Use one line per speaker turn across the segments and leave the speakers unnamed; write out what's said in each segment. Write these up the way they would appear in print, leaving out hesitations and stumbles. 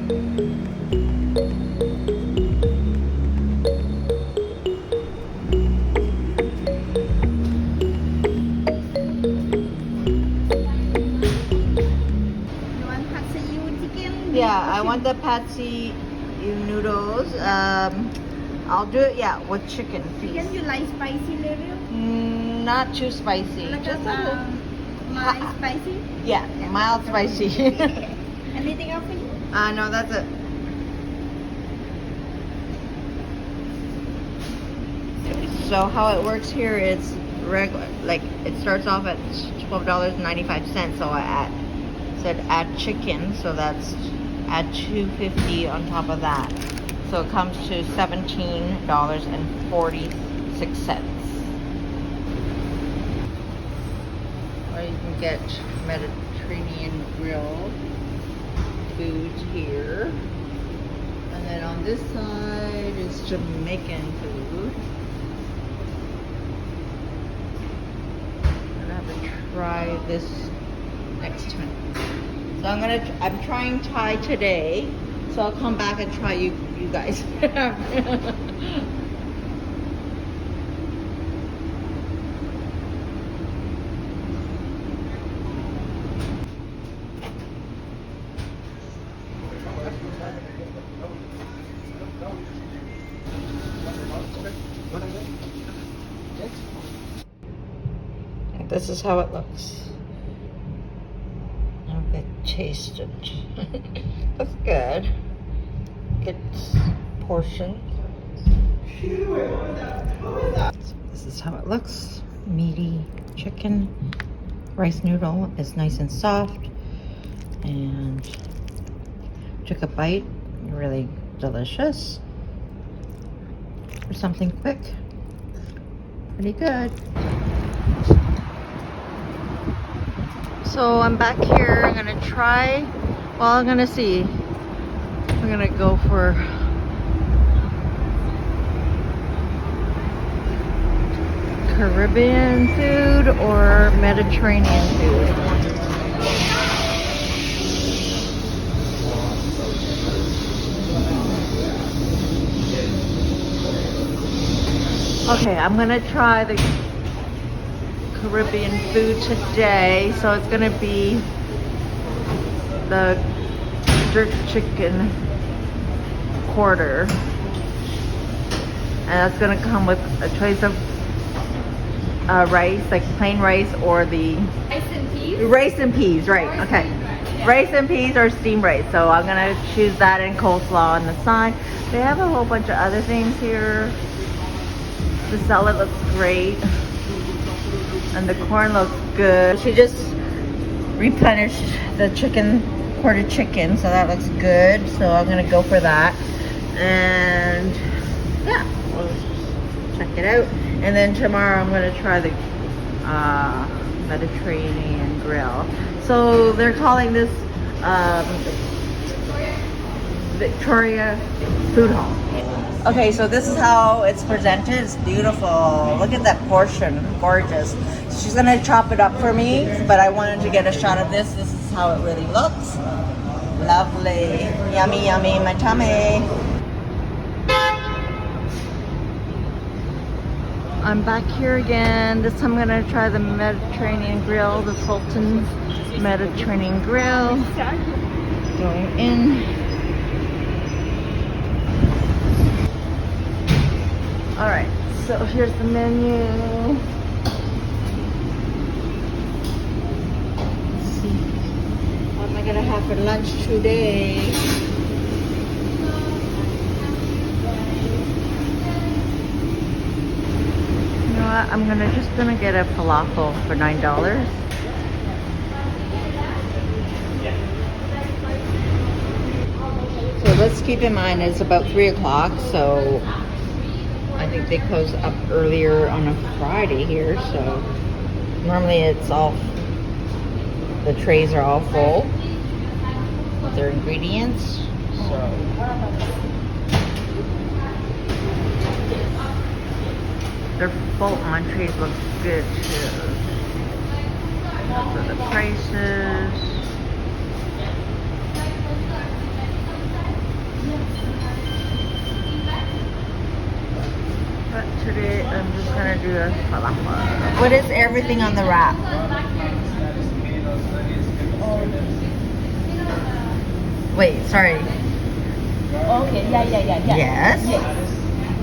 Yeah, I want the patsy noodles. I'll do it, yeah, with chicken, please.
Chicken, you like spicy little?
Not too spicy.
Like
just a little.
Mild spicy?
Yeah, mild spicy.
Anything else for you?
No, that's it. So how it works here is regular, like it starts off at $12.95. So I said add chicken, so that's add $2.50 on top of that. So it comes to $17.46. Or you can get Mediterranean grill foods here. And then on this side is Jamaican food. I'm gonna have to try this next time. So I'm trying Thai today. So I'll come back and try you guys. This is how it looks. Okay, taste it. That's good. Good portion. This is how it looks. Meaty chicken. Rice noodle is nice and soft. And took a bite. Really delicious. For something quick. Pretty good. So I'm back here. I'm gonna try. Well, I'm gonna see. I'm gonna go for Caribbean food or Mediterranean food. Okay, I'm gonna try the Caribbean food today. So it's gonna be the jerk chicken quarter, and that's gonna come with a choice of rice, like plain rice or the rice and peas, right? Okay, rice and peas or steamed rice. So I'm gonna choose that and coleslaw on the side. They have a whole bunch of other things here. The salad looks great. And the corn looks good. She just replenished the chicken, quarter chicken, so that looks good. So I'm gonna go for that. And yeah, we'll check it out. And then tomorrow I'm gonna try the Mediterranean grill. So they're calling this Victoria Food Hall. Okay, so this is how it's presented. It's beautiful. Look at that portion, gorgeous. She's gonna chop it up for me, but I wanted to get a shot of this. This is how it really looks. Lovely, yummy, yummy, in my tummy. I'm back here again. This time I'm gonna try the Mediterranean grill, the Sultans Mediterranean grill. Going in. All right, so here's the menu. Let's see, what am I gonna have for lunch today? You know what? I'm just gonna get a falafel for $9. So let's keep in mind it's about 3 o'clock, so I think they close up earlier on a Friday here, so normally it's all, the trays are all full with their ingredients. So their full entrees look good too. Those are the prices. do this falafel. What is everything on the wrap? Wait, sorry.
Okay, yeah.
Yes.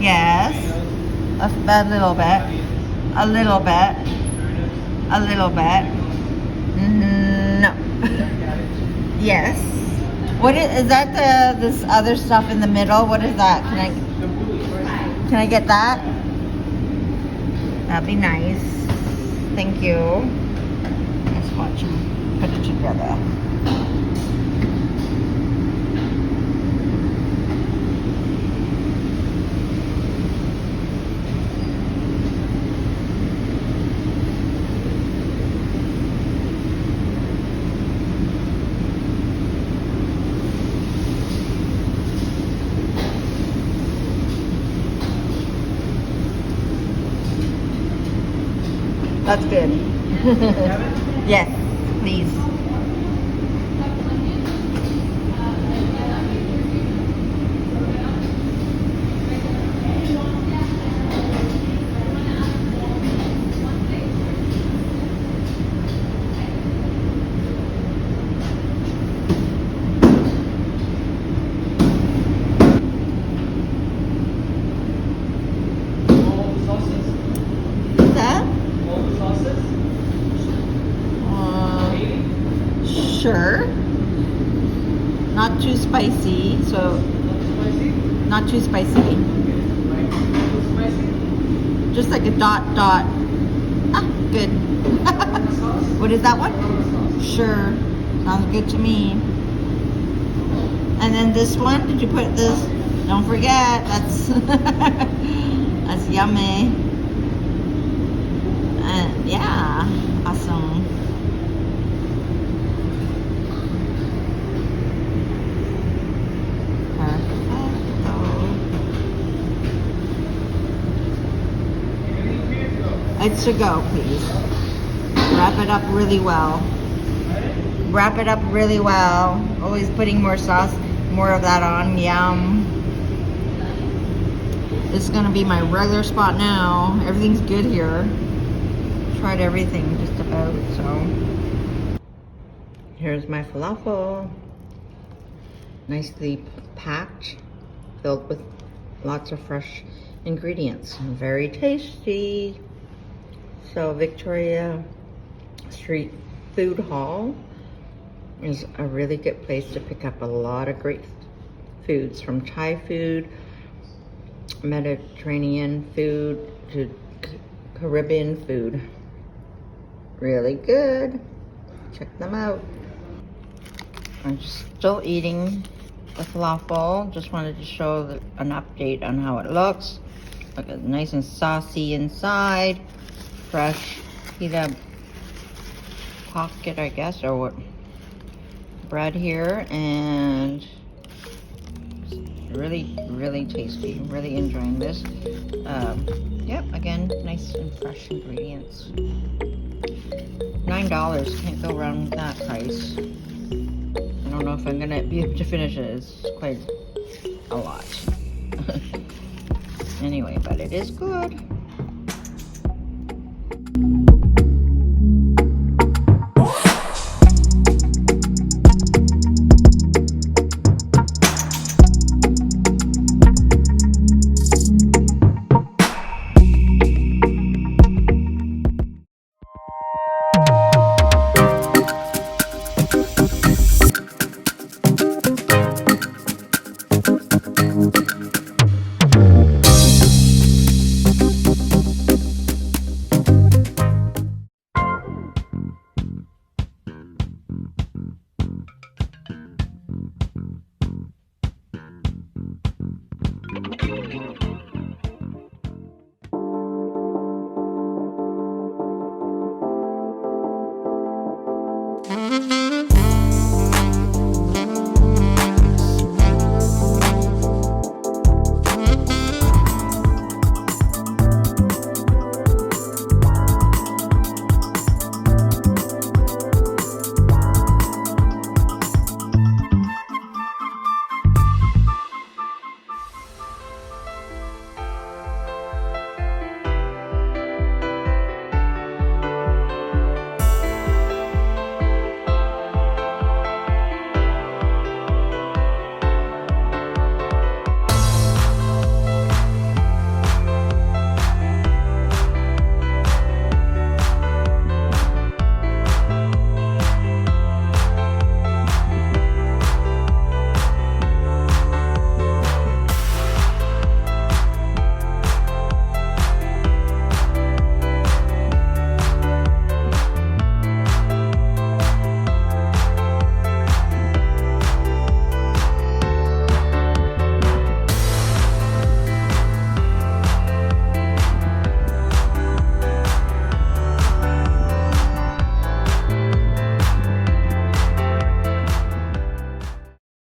Yes. A little bit. A little bit. A little bit. No. Yes. What is that? This other stuff in the middle? What is that? Can I get that? That'd be nice. Thank you. Let's watch them put it together. That's good. Yes, please. What's that? Sure. Not too spicy, so not too spicy. Just like a dot. Ah, good. What is that one? Sure. Sounds good to me. And then this one, did you put this? Don't forget, that's that's yummy. And yeah, awesome. It's to go, please. Wrap it up really well. Wrap it up really well. Always putting more sauce, more of that on. Yum. This is gonna be my regular spot now. Everything's good here. Tried everything just about, so. Here's my falafel. Nicely packed, filled with lots of fresh ingredients. Very tasty. So Victoria Street Food Hall is a really good place to pick up a lot of great foods, from Thai food, Mediterranean food, to Caribbean food. Really good. Check them out. I'm still eating the falafel. Just wanted to show an update on how it looks. Look, it's nice and saucy inside. Fresh pita pocket, I guess, or what, bread here, and really tasty. Really enjoying this. Yep, again, nice and fresh ingredients. $9, can't go wrong with that price. I don't know if I'm gonna be able to finish it. It's quite a lot. Anyway, but it is good.